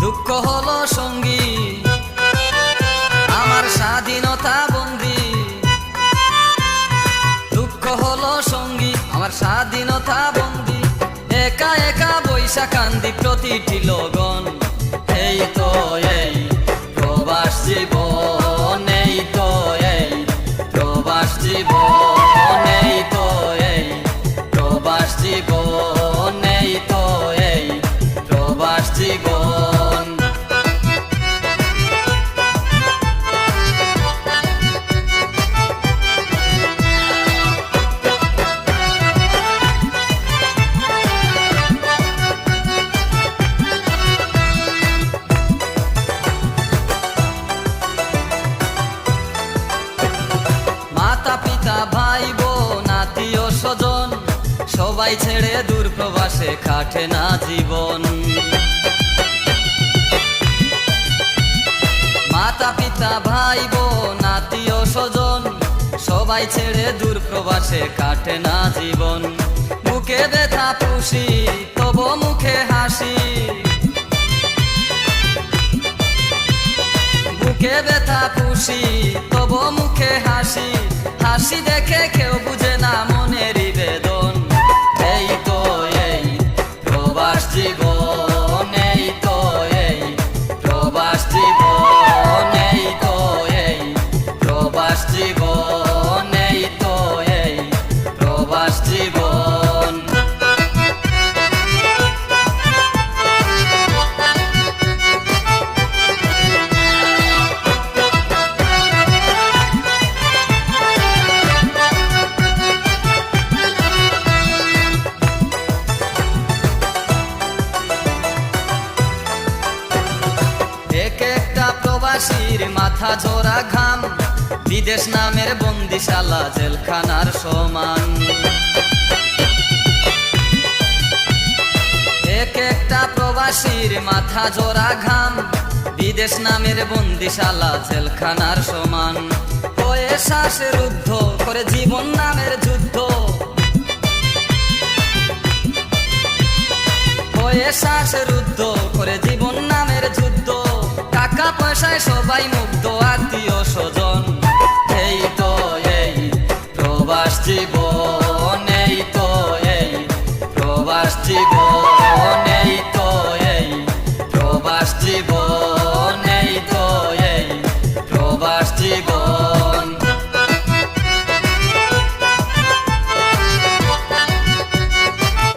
দুঃখ হলো সঙ্গী আমার স্বাধীনতা বন্দী, দুঃখ হলো সঙ্গী আমার স্বাধীনতা বন্দী। একা একা বৈশা কান্দি প্রতিটি লগন, এই তো এই প্রবাস জীবন, এই তো এই প্রবাস জীবন, এই তো এই প্রবাস জীবন, এই তো এই প্রবাস জীবন। মাতা পিতা ভাই বোন আত্মীয় স্বজন সবাই ছেড়ে দূর প্রবাসে কাটে না জীবন। মাতা পিতা ভাই বোন আত্মীয় স্বজন সবাই ছেড়ে দূর প্রবাসে কাটে না জীবন। মুখে ব্যথা পুষি তবু মুখে হাসি, বুকে ব্যথা পুষি তবু মুখে হাসি, হাসি দেখে কেউ বুঝে না মনের বেদন। এই তো এই প্রবাস জীবন, এই তো এই প্রবাস জীবন, এই তো এই প্রবাস জীবন, এই তো এই প্রবাস জীবন। এক একটা প্রবাসীর মাথা জোড়া ঘাম, বিদেশ নামের বন্দিশালা জেলখানার সমান। এক একটা প্রবাসীর মাথা জোড়া ঘাম, বিদেশ নামের বন্দিশালা জেলখানার সমান। হয়ে শ্বাসে রুদ্ধ করে জীবন নামের যুদ্ধ, হয়ে শ্বাসে রুদ্ধ করে জীবন নামের যুদ্ধ। টাকা পয়সায় সবাই মুগ্ধ আত্মীয় স্বজন, এই তো এই প্রবাস জীবন, এই তো এই প্রবাস জীবন।